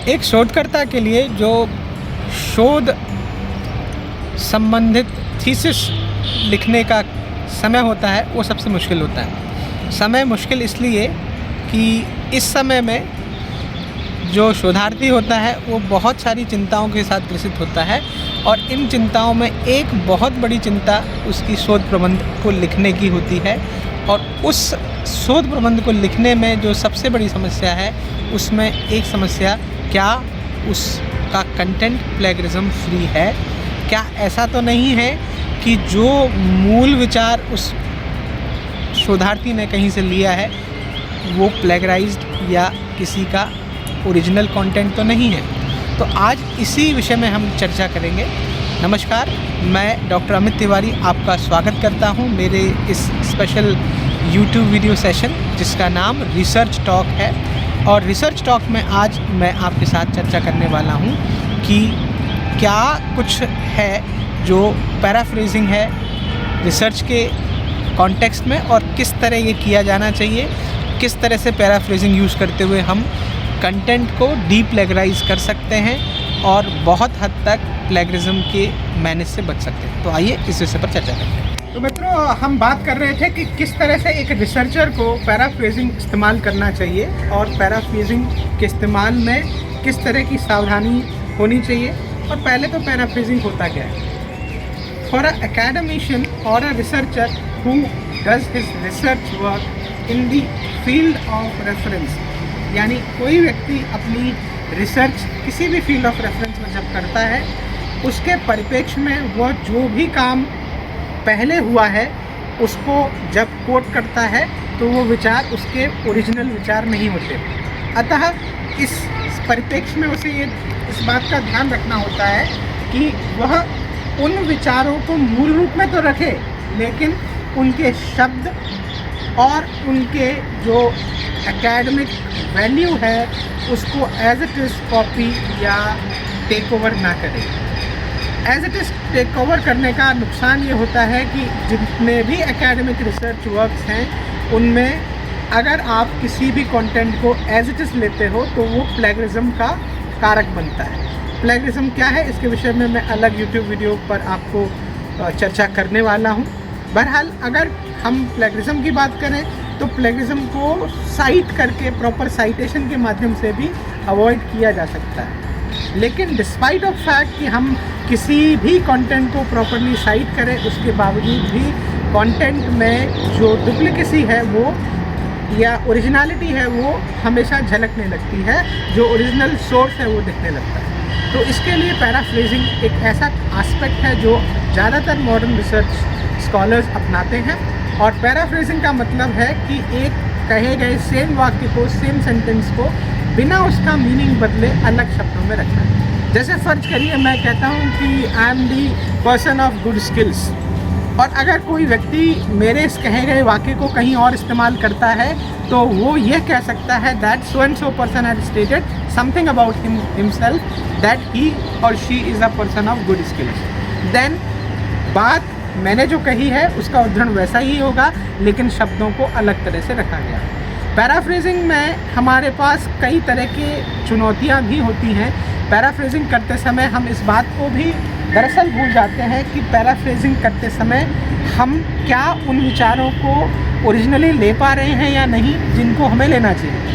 एक शोधकर्ता के लिए जो शोध संबंधित थीसिस लिखने का समय होता है वो सबसे मुश्किल होता है। समय मुश्किल इसलिए कि इस समय में जो शोधार्थी होता है वो बहुत सारी चिंताओं के साथ ग्रसित होता है और इन चिंताओं में एक बहुत बड़ी चिंता उसकी शोध प्रबंध को लिखने की होती है। और उस शोध प्रबंध को लिखने में जो सबसे बड़ी समस्या है उसमें एक समस्या, क्या उसका कंटेंट प्लेगरिज्म फ्री है? क्या ऐसा तो नहीं है कि जो मूल विचार उस शोधार्थी ने कहीं से लिया है वो प्लेगराइज्ड या किसी का ओरिजिनल कंटेंट तो नहीं है? तो आज इसी विषय में हम चर्चा करेंगे। नमस्कार, मैं डॉक्टर अमित तिवारी आपका स्वागत करता हूं मेरे इस स्पेशल YouTube वीडियो सेशन जिसका नाम रिसर्च टॉक है। और रिसर्च टॉक में आज मैं आपके साथ चर्चा करने वाला हूं कि क्या कुछ है जो पैराफ्रेजिंग है रिसर्च के कॉन्टेक्स्ट में और किस तरह ये किया जाना चाहिए, किस तरह से पैराफ्रेजिंग यूज़ करते हुए हम कंटेंट को डीप्लेगराइज कर सकते हैं और बहुत हद तक प्लेगरिज्म के मैनेज से बच सकते हैं। तो आइए इस विषय पर चर्चा करते हैं। तो मित्रों, हम बात कर रहे थे कि किस तरह से एक रिसर्चर को पैराफ्रेजिंग इस्तेमाल करना चाहिए और पैराफ्रेजिंग के इस्तेमाल में किस तरह की सावधानी होनी चाहिए। और पहले तो पैराफ्रेजिंग होता क्या है? फॉर अ एकेडमिशियन और a researcher who does his research work in the field of reference, यानी कोई व्यक्ति अपनी रिसर्च किसी भी फील्ड ऑफ रेफरेंस में जब करता है उसके परिप्रेक्ष्य में वह जो भी काम पहले हुआ है उसको जब कोट करता है तो वो विचार उसके ओरिजिनल विचार नहीं होते। अतः इस परिप्रेक्ष्य में उसे ये इस बात का ध्यान रखना होता है कि वह उन विचारों को मूल रूप में तो रखे लेकिन उनके शब्द और उनके जो एकेडमिक वैल्यू है उसको एज इट इज़ कॉपी या टेक ओवर ना करें। As it is take over करने का नुकसान ये होता है कि जितने भी एकेडमिक रिसर्च वर्क्स हैं उनमें अगर आप किसी भी कंटेंट को एज इट इज़ लेते हो तो वो प्लेगरिज्म का कारक बनता है। प्लेगरिज्म क्या है इसके विषय में मैं अलग YouTube वीडियो पर आपको चर्चा करने वाला हूँ। बहरहाल अगर हम प्लेगरिज्म की बात करें तो प्लेगरिज्म को साइट करके प्रॉपर साइटेशन के माध्यम से भी अवॉइड किया जा सकता है। लेकिन डिस्पाइट ऑफ फैक्ट कि हम किसी भी कंटेंट को प्रॉपरली साइट करें उसके बावजूद भी कंटेंट में जो डुप्लीकेसी है वो या ओरिजिनलिटी है वो हमेशा झलकने लगती है, जो ओरिजिनल सोर्स है वो दिखने लगता है। तो इसके लिए पैराफ्रेजिंग एक ऐसा एस्पेक्ट है जो ज़्यादातर मॉडर्न रिसर्च स्कॉलर्स अपनाते हैं। और पैराफ्रेजिंग का मतलब है कि एक कहे गए सेम वाक्य को, सेम सेंटेंस को बिना उसका मीनिंग बदले अलग शब्दों में रखना है। जैसे फर्ज करिए मैं कहता हूँ कि I am the person of good skills और अगर कोई व्यक्ति मेरे इस कहे गए वाक्य को कहीं और इस्तेमाल करता है तो वो ये कह सकता है that so and so person had stated something about himself that he और she is a person of good skills. Then बात मैंने जो कही है उसका उद्धरण वैसा ही होगा लेकिन शब्दों को अलग तरह से रखा गया। पैराफ्रेजिंग में हमारे पास कई तरह की चुनौतियां भी होती हैं। पैराफ्रेजिंग करते समय हम इस बात को भी दरअसल भूल जाते हैं कि पैराफ्रेजिंग करते समय हम क्या उन विचारों को ओरिजिनली ले पा रहे हैं या नहीं जिनको हमें लेना चाहिए।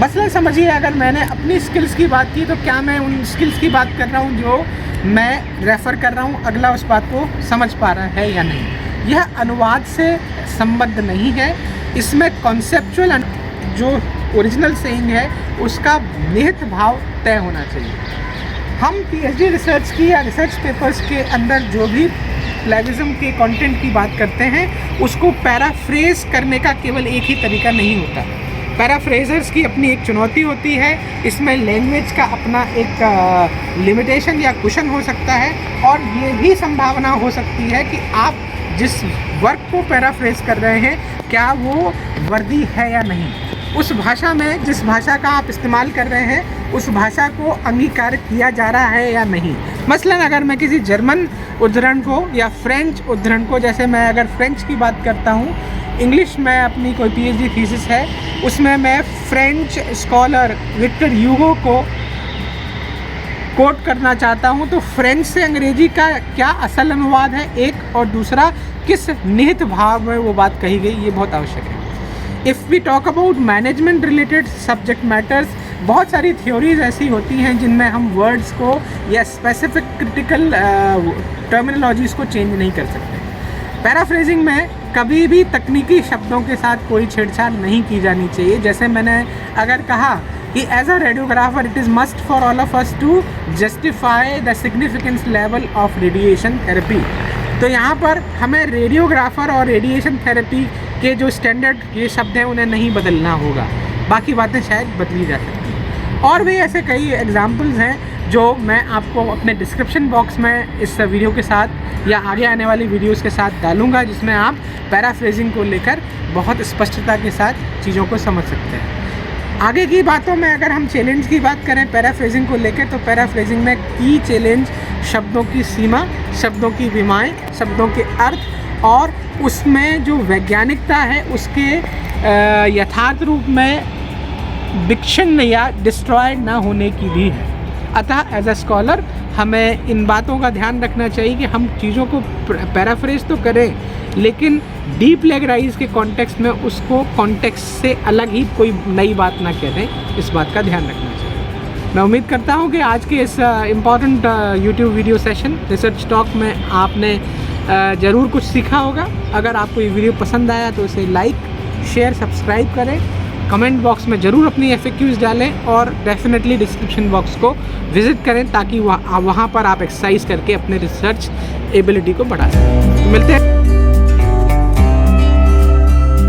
मसलन समझिए, अगर मैंने अपनी स्किल्स की बात की तो क्या मैं उन स्किल्स की बात कर रहा हूँ जो मैं रेफ़र कर रहा हूँ, अगला उस बात को समझ पा रहा है या नहीं। यह अनुवाद से संबद्ध नहीं है, इसमें कॉन्सेप्चुअल जो ओरिजिनल सेइंग है उसका निहित भाव तय होना चाहिए। हम PhD रिसर्च की या रिसर्च पेपर्स के अंदर जो भी प्लेगरिज्म के कंटेंट की बात करते हैं उसको पैराफ्रेज करने का केवल एक ही तरीका नहीं होता। पैराफ्रेजर्स की अपनी एक चुनौती होती है, इसमें लैंग्वेज का अपना एक लिमिटेशन या कुशन हो सकता है और ये भी संभावना हो सकती है कि आप जिस वर्क को पैराफ्रेज कर रहे हैं क्या वो वर्दी है या नहीं। उस भाषा में जिस भाषा का आप इस्तेमाल कर रहे हैं उस भाषा को अंगीकार किया जा रहा है या नहीं। मसलन अगर मैं किसी जर्मन उद्धरण को या फ्रेंच उद्धरण को, जैसे मैं अगर फ्रेंच की बात करता हूँ, इंग्लिश में अपनी कोई PhD थीसिस है उसमें मैं फ्रेंच स्कॉलर विक्टर ह्यूगो को कोट करना चाहता हूँ तो फ्रेंच से अंग्रेजी का क्या असल अनुवाद है एक, और दूसरा किस निहित भाव में वो बात कही गई, ये बहुत आवश्यक है। If we talk about management related subject matters, बहुत सारी थ्योरीज ऐसी होती हैं जिनमें हम वर्ड्स को या स्पेसिफिक क्रिटिकल टर्मिनोलॉजीज़ को चेंज नहीं कर सकते। पैराफ्रेजिंग में कभी भी तकनीकी शब्दों के साथ कोई छेड़छाड़ नहीं की जानी चाहिए। जैसे मैंने अगर कहा कि as a radiographer it is must for all of us to justify the significance level of radiation therapy, तो यहाँ पर हमें रेडियोग्राफर और रेडिएशन थेरेपी के जो स्टैंडर्ड ये शब्द हैं उन्हें नहीं बदलना होगा, बाकी बातें शायद बदली जा सकती हैं। और भी ऐसे कई एग्जाम्पल्स हैं जो मैं आपको अपने डिस्क्रिप्शन बॉक्स में इस वीडियो के साथ या आगे आने वाली वीडियोस के साथ डालूंगा, जिसमें आप पैराफ्रेजिंग को लेकर बहुत स्पष्टता के साथ चीज़ों को समझ सकते हैं। आगे की बातों में अगर हम चैलेंज की बात करें पैराफ्रेजिंग को लेकर, तो पैराफ्रेजिंग में की चैलेंज शब्दों की सीमा, शब्दों की विमाएँ, शब्दों के अर्थ और उसमें जो वैज्ञानिकता है उसके यथार्थ रूप में विक्षण या डिस्ट्रॉय ना होने की भी है। अतः एज अ स्कॉलर हमें इन बातों का ध्यान रखना चाहिए कि हम चीज़ों को पैराफ्रेज तो करें, लेकिन डीप्लेगराइज के कॉन्टेक्स्ट में उसको कॉन्टेक्स्ट से अलग ही कोई नई बात ना कह दें, इस बात का ध्यान रखना चाहिए। मैं उम्मीद करता हूँ कि आज के इस important YouTube video session research talk में आपने ज़रूर कुछ सीखा होगा। अगर आपको ये वीडियो पसंद आया तो इसे लाइक, शेयर, सब्सक्राइब करें, कमेंट बॉक्स में ज़रूर अपनी FAQs डालें और डेफिनेटली डिस्क्रिप्शन बॉक्स को विज़िट करें ताकि वहाँ पर आप एक्सरसाइज करके अपने रिसर्च एबिलिटी को बढ़ा सकें। तो मिलते हैं।